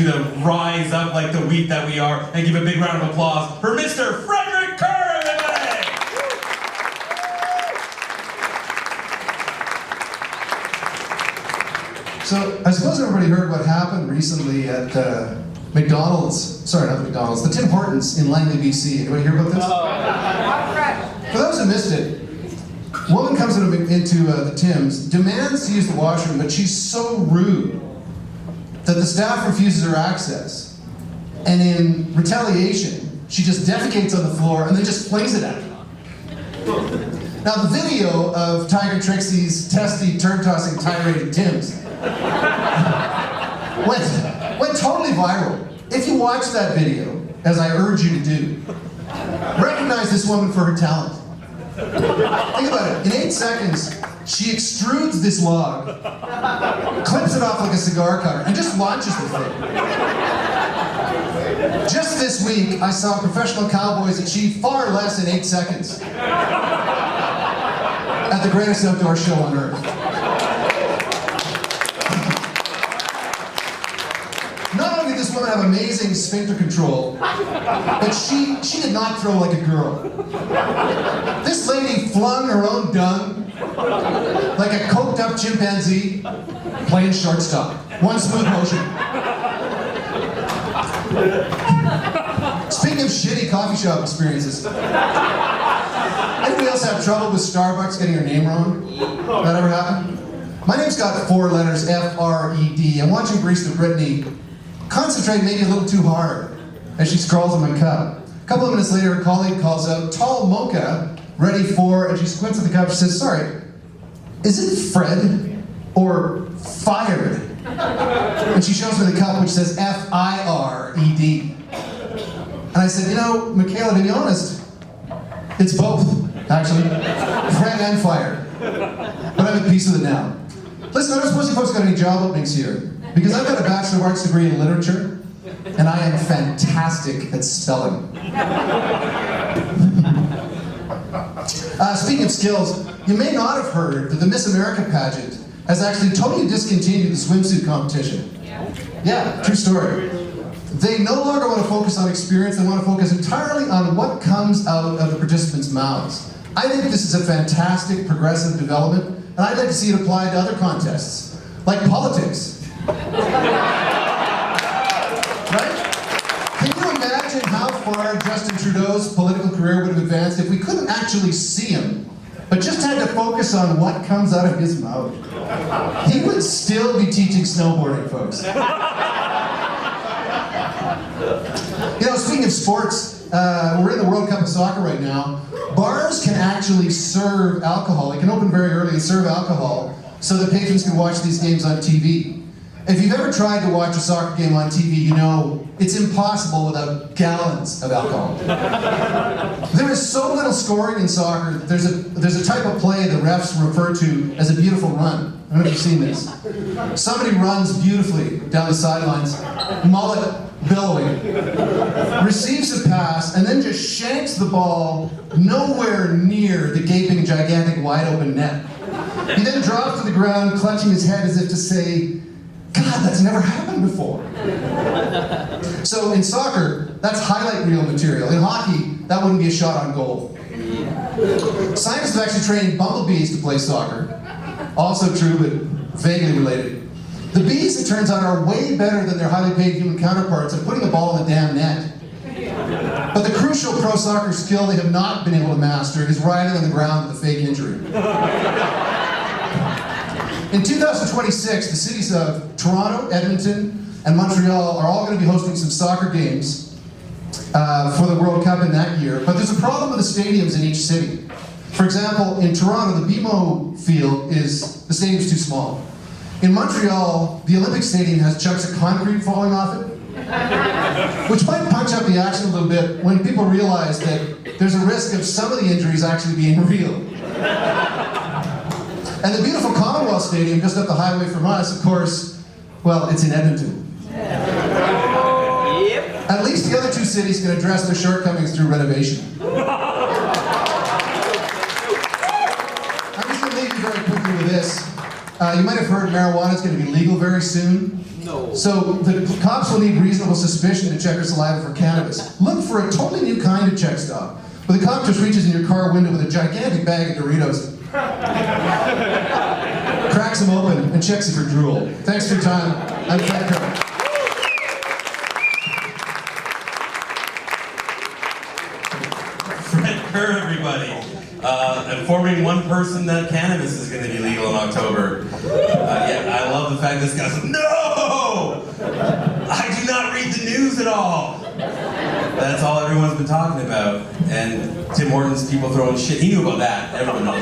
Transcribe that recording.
to rise up like the wheat that we are and give a big round of applause for Mr. Frederick Kerr, everybody! So, I suppose everybody heard what happened recently at McDonald's, sorry, not McDonald's, the Tim Hortons in Langley, BC. Anybody hear about this? For those who missed it, a woman comes into the Tim's, demands to use the washroom, but she's so rude that the staff refuses her access. And in retaliation, she just defecates on the floor and then just flings it at her. Now, the video of Tiger Trixie's testy, turd-tossing tirade at Tim's went totally viral. If you watch that video, as I urge you to do, recognize this woman for her talent. Think about it. In 8 seconds, she extrudes this log, clips it off like a cigar cutter, and just launches the thing. Just this week, I saw professional cowboys achieve far less in 8 seconds at the greatest outdoor show on earth. Not only did this woman have amazing sphincter control, but she did not throw like a girl. This lady flung her own dung like a coked up chimpanzee playing shortstop. One smooth motion. Speaking of shitty coffee shop experiences, anybody else have trouble with Starbucks getting your name wrong? That ever happen? My name's got 4 letters, F-R-E-D. I'm watching barista Brittany concentrate maybe a little too hard as she scrawls on my cup. A couple of minutes later, her colleague calls out, "Tall mocha, ready for," and she squints at the cup. She says, "Sorry, is it Fred or fired?" And she shows me the cup which says F-I-R-E-D. And I said, "You know, Michaela, to be honest, it's both, actually. Fred and fired. But I'm at peace with it now." Listen, I don't suppose you folks got any job openings here, because I've got a Bachelor of Arts degree in literature, and I am fantastic at spelling. Speaking of skills, you may not have heard that the Miss America pageant has actually totally discontinued the swimsuit competition. Yeah, true story. They no longer want to focus on experience, they want to focus entirely on what comes out of the participants' mouths. I think this is a fantastic progressive development, and I'd like to see it applied to other contests, like politics. Right? Can you imagine how far Justin Trudeau's political career would have advanced if we couldn't actually see him, but just had to focus on what comes out of his mouth? He would still be teaching snowboarding, folks. You know, speaking of sports, we're in the World Cup of Soccer right now. Bars can actually serve alcohol. They can open very early and serve alcohol so that patrons can watch these games on TV. If you've ever tried to watch a soccer game on TV, you know it's impossible without gallons of alcohol. There is so little scoring in soccer that there's a type of play the refs refer to as a beautiful run. I don't know if you've seen this. Somebody runs beautifully down the sidelines, mullet billowing, receives a pass, and then just shanks the ball nowhere near the gaping, gigantic, wide-open net. He then drops to the ground, clutching his head as if to say, "God, that's never happened before." So in soccer, that's highlight reel material. In hockey, that wouldn't be a shot on goal. Scientists have actually trained bumblebees to play soccer. Also true, but vaguely related. The bees, it turns out, are way better than their highly paid human counterparts at putting the ball in the damn net. But the crucial pro soccer skill they have not been able to master is riding on the ground with a fake injury. In 2026, the cities of Toronto, Edmonton, and Montreal are all going to be hosting some soccer games for the World Cup in that year. But there's a problem with the stadiums in each city. For example, in Toronto, the BMO field the stadium's too small. In Montreal, the Olympic Stadium has chunks of concrete falling off it, which might punch up the action a little bit when people realize that there's a risk of some of the injuries actually being real. And the beautiful Commonwealth Stadium, just up the highway from us, of course, well, it's in Edmonton. Yep. At least the other 2 cities can address their shortcomings through renovation. I'm just going to leave you very quickly with this. You might have heard marijuana is going to be legal very soon. So the cops will need reasonable suspicion to check her saliva for cannabis. Look for a totally new kind of check stop, where the cop just reaches in your car window with a gigantic bag of Doritos, cracks them open, and checks it for drool. Thanks for your time. I'm Fred Kerr. Fred Kerr, everybody. Informing one person that cannabis is going to be legal in October. Yeah, I love the fact this guy's like, no! I do not read the news at all. That's all everyone's been talking about. And Tim Hortons, people throwing shit. He knew about that. Everyone knows.